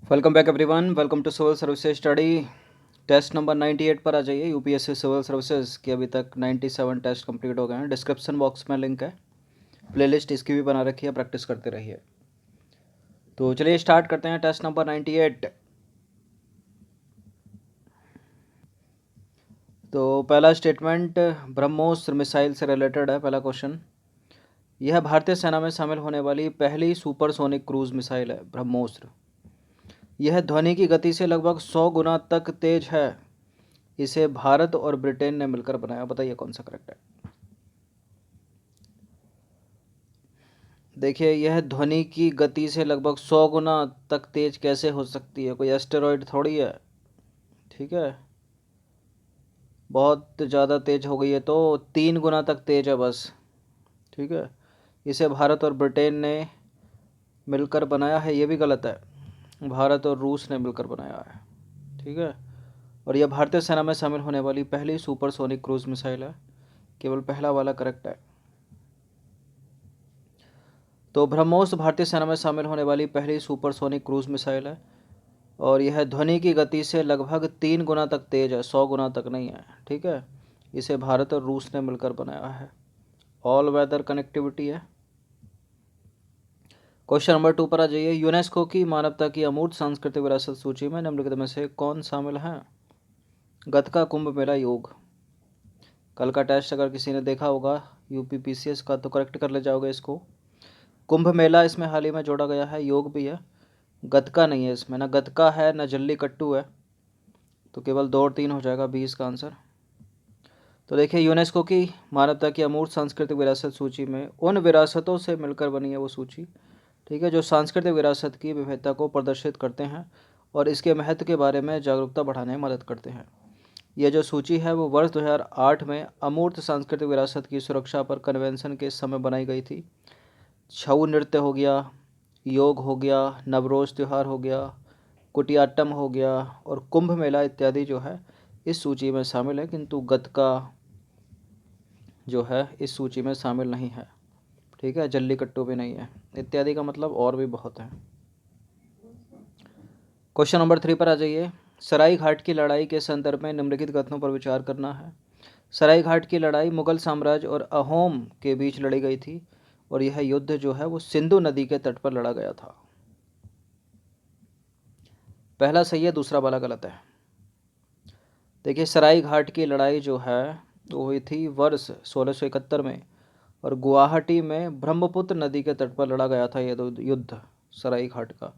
Welcome back everyone. Welcome to civil services study. Test number 98 पर आ जाइए। UPSC civil services के अभी तक 97 टेस्ट कंप्लीट हो गए हैं। डिस्क्रिप्शन बॉक्स में लिंक है, प्लेलिस्ट इसकी भी बना रखी है, प्रैक्टिस करते रहिए। तो चलिए स्टार्ट करते हैं टेस्ट नंबर 98। तो पहला स्टेटमेंट ब्रह्मोस मिसाइल से रिलेटेड है। पहला क्वेश्चन, यह भारतीय सेना में शामिल होने वाली पहली सुपरसोनिक क्रूज मिसाइल है ब्रह्मोस्त्र। यह ध्वनि की गति से लगभग 100 गुना तक तेज है। इसे भारत और ब्रिटेन ने मिलकर बनाया। बताइए कौन सा करेक्ट है। देखिए, यह ध्वनि की गति से लगभग 100 गुना तक तेज कैसे हो सकती है? कोई एस्टेरॉयड थोड़ी है। ठीक है, बहुत ज़्यादा तेज हो गई है तो 3 गुना तक तेज है बस। ठीक है, इसे भारत और ब्रिटेन ने मिलकर बनाया है, ये भी गलत है। भारत और रूस ने मिलकर बनाया है। ठीक है, और यह भारतीय सेना में शामिल होने वाली पहली सुपरसोनिक क्रूज मिसाइल है। केवल पहला वाला करेक्ट है। तो ब्रह्मोस भारतीय सेना में शामिल होने वाली पहली सुपरसोनिक क्रूज मिसाइल है और यह ध्वनि की गति से लगभग 3 गुना तक तेज है, 100 गुना तक नहीं है। ठीक है, इसे भारत और रूस ने मिलकर बनाया है। ऑल वेदर कनेक्टिविटी है। क्वेश्चन नंबर 2 पर आ जाइए। यूनेस्को की मानवता की अमूर्त सांस्कृतिक विरासत सूची में निम्नलिखित में से कौन शामिल है? गतका, कुंभ मेला, योग। कल का टेस्ट अगर किसी ने देखा होगा यूपीपीसीएस का तो करेक्ट कर ले जाओगे इसको। कुंभ मेला इसमें हाल ही में जोड़ा गया है, योग भी है, गतका नहीं है इसमें। ना गतका है ना जल्लीकट्टू है, तो केवल 2 और 3 हो जाएगा 20 का आंसर। तो देखिए, यूनेस्को की मानवता की अमूर्त सांस्कृतिक विरासत सूची में उन विरासतों से मिलकर बनी है वो सूची। ठीक है, जो सांस्कृतिक विरासत की विविधता को प्रदर्शित करते हैं और इसके महत्व के बारे में जागरूकता बढ़ाने में मदद करते हैं। यह जो सूची है वो वर्ष 2008 में अमूर्त सांस्कृतिक विरासत की सुरक्षा पर कन्वेंशन के समय बनाई गई थी। छऊ नृत्य हो गया, योग हो गया, नवरोज त्यौहार हो गया, कुटियाट्टम हो गया और कुंभ मेला इत्यादि जो है इस सूची में शामिल है, किंतु गतका जो है इस सूची में शामिल नहीं है। ठीक है, जल्लीकट्टू भी नहीं है। इत्यादि का मतलब और भी बहुत है। क्वेश्चन नंबर 3 पर आ जाइए। सराय घाट की लड़ाई के संदर्भ में निम्नलिखित कथनों पर विचार करना है। सराय घाट की लड़ाई मुगल साम्राज्य और अहोम के बीच लड़ी गई थी और यह युद्ध जो है वो सिंधु नदी के तट पर लड़ा गया था। पहला सही है, दूसरा वाला गलत है। देखिए, सराय घाट की लड़ाई जो है वो हुई थी वर्ष 1671 में और गुवाहाटी में ब्रह्मपुत्र नदी के तट पर लड़ा गया था यह युद्ध सराय घाट का,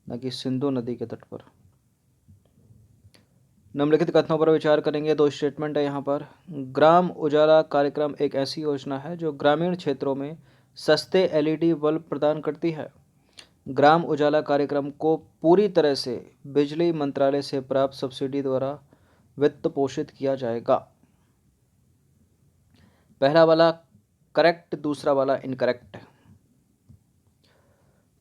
न कि सिंधु नदी के तट पर। निम्नलिखित कथनों पर विचार करेंगे। 2 स्टेटमेंट है यहाँ पर। ग्राम उजाला कार्यक्रम एक ऐसी योजना है जो ग्रामीण क्षेत्रों में सस्ते एलईडी बल्ब प्रदान करती है। ग्राम उजाला कार्यक्रम को पूरी तरह से बिजली मंत्रालय से प्राप्त सब्सिडी द्वारा वित्त पोषित किया जाएगा। पहला वाला करेक्ट, दूसरा वाला इनकरेक्ट।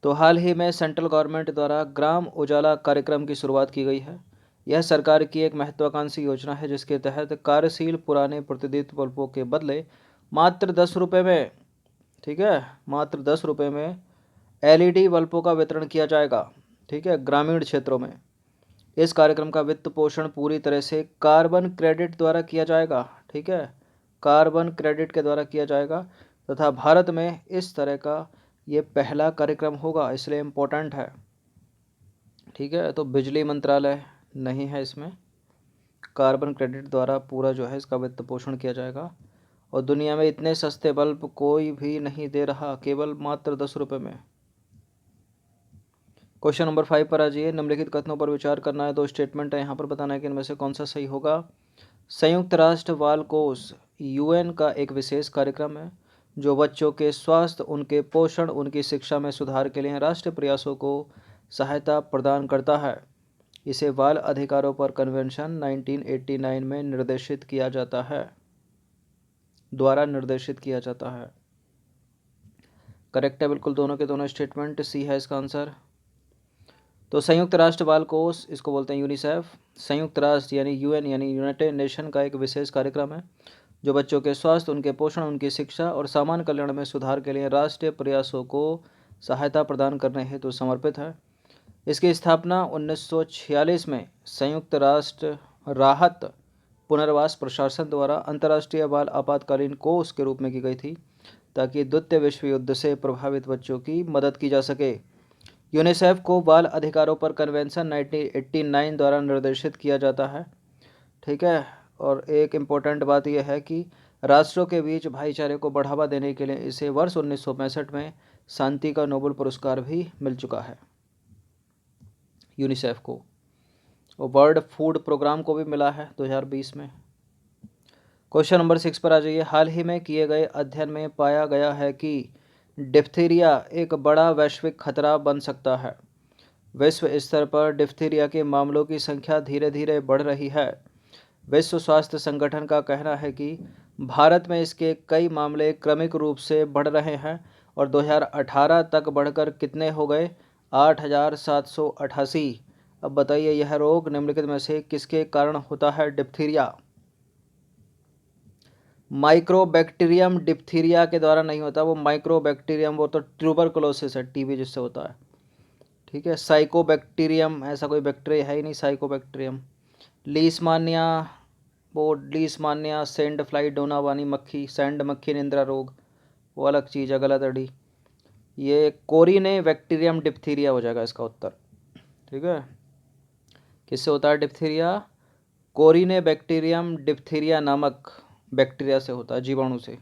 तो हाल ही में सेंट्रल गवर्नमेंट द्वारा ग्राम उजाला कार्यक्रम की शुरुआत की गई है। यह सरकार की एक महत्वाकांक्षी योजना है जिसके तहत कार्यशील पुराने प्रतिदीप्त बल्बों के बदले मात्र 10 रुपये में, ठीक है, मात्र 10 रुपये में एलईडी बल्बों का वितरण किया जाएगा। ठीक है, ग्रामीण क्षेत्रों में। इस कार्यक्रम का वित्त पोषण पूरी तरह से कार्बन क्रेडिट द्वारा किया जाएगा। ठीक है, कार्बन क्रेडिट के द्वारा किया जाएगा तथा भारत में इस तरह का ये पहला कार्यक्रम होगा, इसलिए इम्पोर्टेंट है। ठीक है, तो बिजली मंत्रालय नहीं है इसमें, कार्बन क्रेडिट द्वारा पूरा जो है इसका वित्त पोषण किया जाएगा और दुनिया में इतने सस्ते बल्ब कोई भी नहीं दे रहा, केवल मात्र 10 रुपये में। क्वेश्चन नंबर 5 पर आ जाइए। निम्नलिखित कथनों पर विचार करना है। 2 स्टेटमेंट है यहाँ पर, बताना है कि इनमें से कौन सा सही होगा। संयुक्त राष्ट्र बाल कोष यूएन का एक विशेष कार्यक्रम है जो बच्चों के स्वास्थ्य, उनके पोषण, उनकी शिक्षा में सुधार के लिए राष्ट्रीय प्रयासों को सहायता प्रदान करता है। इसे बाल अधिकारों पर कन्वेंशन 1989 में निर्देशित किया जाता है, द्वारा निर्देशित किया जाता है। करेक्ट है बिल्कुल दोनों के दोनों स्टेटमेंट, सी है इसका आंसर। तो संयुक्त राष्ट्र बाल कोष, इसको बोलते हैं यूनिसेफ। संयुक्त राष्ट्र यानी यूएन यानी यूनाइटेड नेशन का एक विशेष कार्यक्रम है जो बच्चों के स्वास्थ्य, उनके पोषण, उनकी शिक्षा और सामान्य कल्याण में सुधार के लिए राष्ट्रीय प्रयासों को सहायता प्रदान करने हेतु समर्पित है। इसकी स्थापना 1946 में संयुक्त राष्ट्र राहत पुनर्वास प्रशासन द्वारा अंतर्राष्ट्रीय बाल आपातकालीन कोष के रूप में की गई थी, ताकि द्वितीय विश्व युद्ध से प्रभावित बच्चों की मदद की जा सके। यूनिसेफ को बाल अधिकारों पर कन्वेंशन 1989 द्वारा निर्देशित किया जाता है। ठीक है। और एक इम्पोर्टेंट बात यह है कि राष्ट्रों के बीच भाईचारे को बढ़ावा देने के लिए इसे वर्ष 1965 में शांति का नोबेल पुरस्कार भी मिल चुका है यूनिसेफ को। और वर्ल्ड फूड प्रोग्राम को भी मिला है 2020 में। क्वेश्चन नंबर 6 पर आ जाइए। हाल ही में किए गए अध्ययन में पाया गया है कि डिप्थीरिया एक बड़ा वैश्विक खतरा बन सकता है। विश्व स्तर पर डिप्थीरिया के मामलों की संख्या धीरे धीरे बढ़ रही है। विश्व स्वास्थ्य संगठन का कहना है कि भारत में इसके कई मामले क्रमिक रूप से बढ़ रहे हैं और 2018 तक बढ़कर कितने हो गए? 8,788। अब बताइए, यह रोग निम्नलिखित में से किसके कारण होता है? डिप्थीरिया माइक्रोबैक्टीरियम डिप्थीरिया के द्वारा नहीं होता, वो माइक्रोबैक्टीरियम वो तो ट्यूबरकुलोसिस है, टीबी जिससे होता है। ठीक है। साइकोबैक्टीरियम ऐसा कोई बैक्टीरिया है ही नहीं, साइकोबैक्टीरियम। लीसमानिया वो लीसमानिया सेंड फ्लाई डोनावानी मक्खी, सैंड मक्खी निंद्रा रोग वो अलग चीज़ है, गलत अड़ी। ये कोरिने बैक्टीरियम डिप्थीरिया हो जाएगा इसका उत्तर। ठीक है। किससे होता है डिप्थीरिया? कोरिने बैक्टीरियम डिप्थीरिया नामक बैक्टीरिया से होता है, जीवाणु से।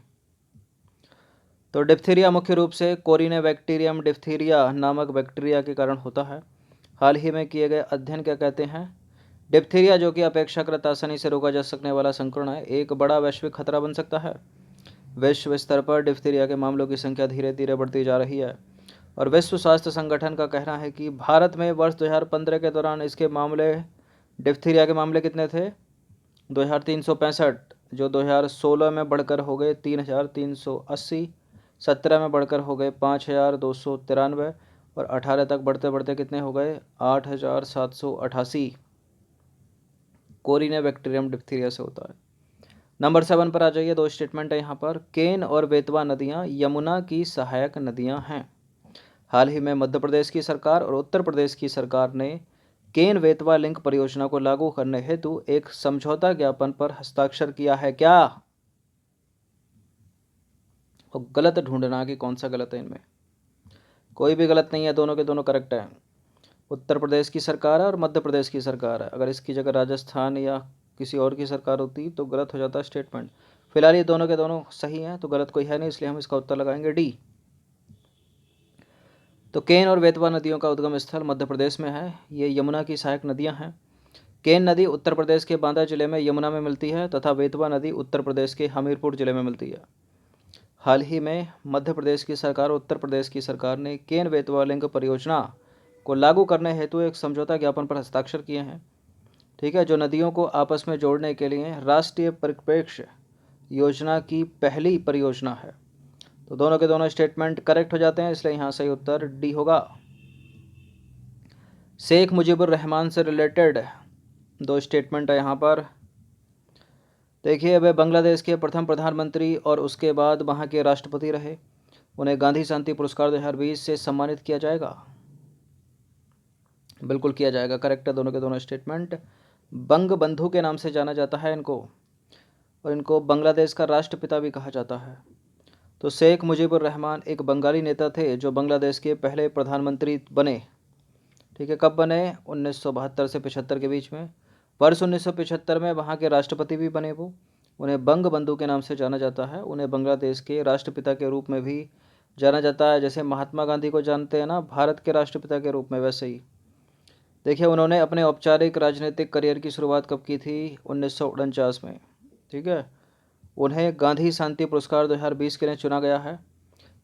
तो डिप्थीरिया मुख्य रूप से कोरिने बैक्टीरियम डिप्थीरिया नामक बैक्टीरिया के कारण होता है। हाल ही में किए गए अध्ययन क्या कहते हैं? डिप्थीरिया, जो कि अपेक्षाकृत आसानी से रोका जा सकने वाला संक्रमण है, एक बड़ा वैश्विक खतरा बन सकता है। विश्व स्तर पर डिप्थीरिया के मामलों की संख्या धीरे धीरे बढ़ती जा रही है और विश्व स्वास्थ्य संगठन का कहना है कि भारत में वर्ष 2015 के दौरान इसके मामले, डिप्थीरिया के मामले कितने थे? 2365, जो 2016 में बढ़कर हो गए 3380, 17 में बढ़कर हो गए 5293 और 18 तक बढ़ते बढ़ते कितने हो गए? 8788। कोरिने बैक्टीरियम डिप्थीरिया से होता है। नंबर 7 पर आ जाइए। दो स्टेटमेंट है यहाँ पर। केन और बेतवा नदियाँ यमुना की सहायक नदियाँ हैं। हाल ही में मध्य प्रदेश की सरकार और उत्तर प्रदेश की सरकार ने केन बेतवा लिंक परियोजना को लागू करने हेतु एक समझौता ज्ञापन पर हस्ताक्षर किया है। क्या? और गलत ढूंढना कि कौन सा गलत है इनमें। कोई भी गलत नहीं है, दोनों के दोनों करेक्ट है। उत्तर प्रदेश की सरकार है और मध्य प्रदेश की सरकार है। अगर इसकी जगह राजस्थान या किसी और की सरकार होती तो गलत हो जाता स्टेटमेंट। फिलहाल ये दोनों के दोनों सही हैं, तो गलत कोई है नहीं, इसलिए हम इसका उत्तर लगाएंगे डी। तो केन और बेतवा नदियों का उद्गम स्थल मध्य प्रदेश में है। ये यमुना की सहायक नदियां हैं। केन नदी उत्तर प्रदेश के बांदा जिले में यमुना में मिलती है तथा बेतवा नदी उत्तर प्रदेश के हमीरपुर जिले में मिलती है। हाल ही में मध्य प्रदेश की सरकार और उत्तर प्रदेश की सरकार ने केन बेतवा लिंक परियोजना को लागू करने हेतु एक समझौता ज्ञापन पर हस्ताक्षर किए हैं। ठीक है। जो नदियों को आपस में जोड़ने के लिए राष्ट्रीय परिप्रेक्ष्य योजना की पहली परियोजना है। तो दोनों के दोनों स्टेटमेंट करेक्ट हो जाते हैं, इसलिए यहाँ सही उत्तर डी होगा। शेख मुजीबुर रहमान से रिलेटेड दो स्टेटमेंट है यहाँ पर। देखिए, वे बांग्लादेश के प्रथम प्रधानमंत्री और उसके बाद वहाँ के राष्ट्रपति रहे। उन्हें गांधी शांति पुरस्कार 2020 से सम्मानित किया जाएगा। बिल्कुल किया जाएगा, करेक्ट है दोनों के दोनों स्टेटमेंट। बंग बंधु के नाम से जाना जाता है इनको, और इनको बांग्लादेश का राष्ट्रपिता भी कहा जाता है। तो शेख मुजीबुर रहमान एक बंगाली नेता थे जो बांग्लादेश के पहले प्रधानमंत्री बने। ठीक है। कब बने? 1972 से 75 के बीच में। वर्ष 1975 में वहाँ के राष्ट्रपति भी बने वो। उन्हें बंग बंधु के नाम से जाना जाता है। उन्हें बांग्लादेश के राष्ट्रपिता के रूप में भी जाना जाता है। जैसे महात्मा गांधी को जानते हैं ना भारत के राष्ट्रपिता के रूप में, वैसे ही। देखिए, उन्होंने अपने औपचारिक राजनीतिक करियर की शुरुआत कब की थी? 1949 में। ठीक है। उन्हें गांधी शांति पुरस्कार 2020 के लिए चुना गया है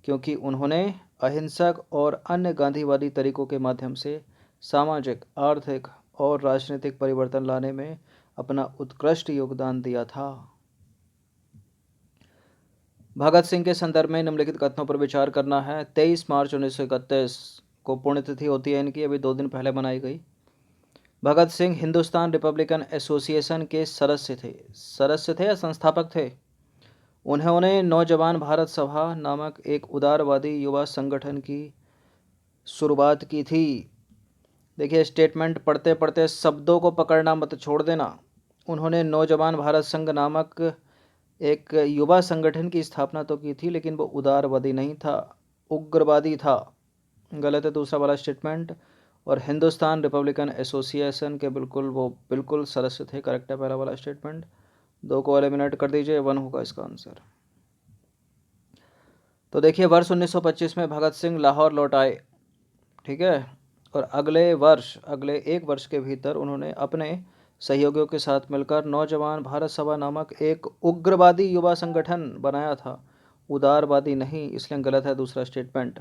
क्योंकि उन्होंने अहिंसक और अन्य गांधीवादी तरीकों के माध्यम से सामाजिक, आर्थिक और राजनीतिक परिवर्तन लाने में अपना उत्कृष्ट योगदान दिया था। भगत सिंह के संदर्भ में निम्नलिखित कथनों पर विचार करना है। 23 मार्च 1931 को पुण्यतिथि होती है इनकी, अभी 2 दिन पहले मनाई गई। भगत सिंह हिंदुस्तान रिपब्लिकन एसोसिएशन के सदस्य थे या संस्थापक थे। उन्होंने नौजवान भारत सभा नामक एक उदारवादी युवा संगठन की शुरुआत की थी। देखिए स्टेटमेंट पढ़ते पढ़ते शब्दों को पकड़ना मत छोड़ देना। उन्होंने नौजवान भारत संघ नामक एक युवा संगठन की स्थापना तो की थी, लेकिन वो उदारवादी नहीं था, उग्रवादी था। गलत है दूसरा वाला स्टेटमेंट। और हिंदुस्तान रिपब्लिकन एसोसिएशन के बिल्कुल सदस्य थे। करेक्ट है पहला वाला स्टेटमेंट। 2 को एलिमिनेट कर दीजिए, 1 होगा इसका आंसर। तो देखिए वर्ष 1925 में भगत सिंह लाहौर लौट आए, ठीक है। और अगले 1 वर्ष के भीतर उन्होंने अपने सहयोगियों के साथ मिलकर नौजवान भारत सभा नामक एक उग्रवादी युवा संगठन बनाया था, उदारवादी नहीं, इसलिए गलत है दूसरा स्टेटमेंट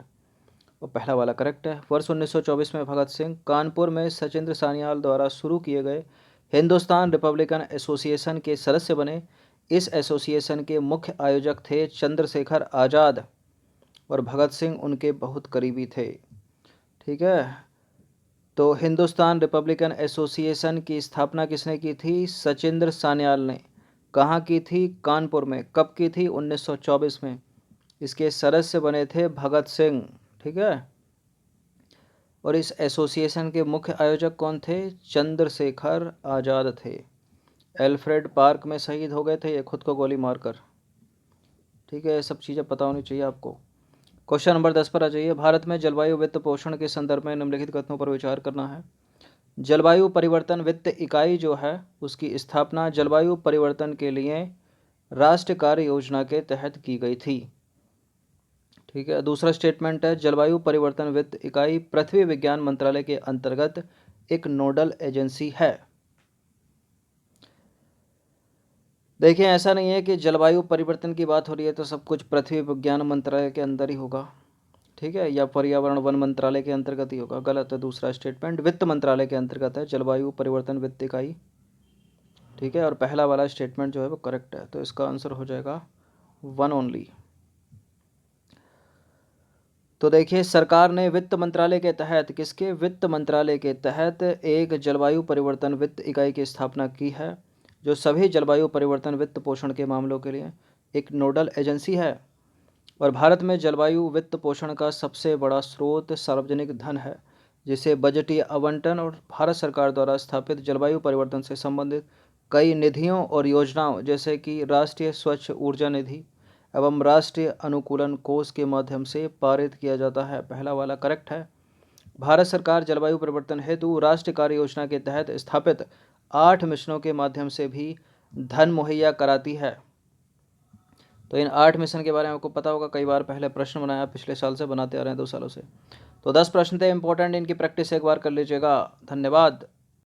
और पहला वाला करेक्ट है। वर्ष 1924 में भगत सिंह कानपुर में सचिंद्र सान्याल द्वारा शुरू किए गए हिंदुस्तान रिपब्लिकन एसोसिएशन के सदस्य बने। इस एसोसिएशन के मुख्य आयोजक थे चंद्रशेखर आज़ाद और भगत सिंह उनके बहुत करीबी थे, ठीक है। तो हिंदुस्तान रिपब्लिकन एसोसिएशन की स्थापना किसने की थी? सचिंद्र सान्याल ने। कहाँ की थी? कानपुर में। कब की थी? 1924 में। इसके सदस्य बने थे भगत सिंह, ठीक है। और इस एसोसिएशन के मुख्य आयोजक कौन थे? चंद्रशेखर आज़ाद थे। एल्फ्रेड पार्क में शहीद हो गए थे ये खुद को गोली मारकर, ठीक है। ये सब चीज़ें पता होनी चाहिए आपको। क्वेश्चन नंबर 10 पर आ जाइए। भारत में जलवायु वित्त पोषण के संदर्भ में निम्नलिखित कथनों पर विचार करना है। जलवायु परिवर्तन वित्त इकाई जो है उसकी स्थापना जलवायु परिवर्तन के लिए राष्ट्रीय कार्य योजना के तहत की गई थी, ठीक है। दूसरा स्टेटमेंट है जलवायु परिवर्तन वित्त इकाई पृथ्वी विज्ञान मंत्रालय के अंतर्गत एक नोडल एजेंसी है। देखिए ऐसा नहीं है कि जलवायु परिवर्तन की बात हो रही है तो सब कुछ पृथ्वी विज्ञान मंत्रालय के अंदर ही होगा, ठीक है, या पर्यावरण वन मंत्रालय के अंतर्गत ही होगा। गलत है दूसरा स्टेटमेंट। वित्त मंत्रालय के अंतर्गत है जलवायु परिवर्तन वित्त इकाई, ठीक है। और पहला वाला स्टेटमेंट जो है वो करेक्ट है, तो इसका आंसर हो जाएगा 1 ओनली। तो देखिए सरकार ने वित्त मंत्रालय के तहत किसके? वित्त मंत्रालय के तहत एक जलवायु परिवर्तन वित्त इकाई की स्थापना की है जो सभी जलवायु परिवर्तन वित्त पोषण के मामलों के लिए एक नोडल एजेंसी है। और भारत में जलवायु वित्त पोषण का सबसे बड़ा स्रोत सार्वजनिक धन है, जिसे बजटीय आवंटन और भारत सरकार द्वारा स्थापित जलवायु परिवर्तन से संबंधित कई निधियों और योजनाओं जैसे कि राष्ट्रीय स्वच्छ ऊर्जा निधि एवं राष्ट्रीय अनुकूलन कोष के माध्यम से पारित किया जाता है। पहला वाला करेक्ट है। भारत सरकार जलवायु परिवर्तन हेतु राष्ट्रीय कार्य योजना के तहत स्थापित 8 मिशनों के माध्यम से भी धन मुहैया कराती है। तो इन 8 मिशन के बारे में आपको पता होगा, कई बार पहले प्रश्न बनाया, पिछले साल से बनाते आ रहे हैं 2 सालों से। तो 10 प्रश्न थे इंपॉर्टेंट, इनकी प्रैक्टिस एक बार कर लीजिएगा। धन्यवाद।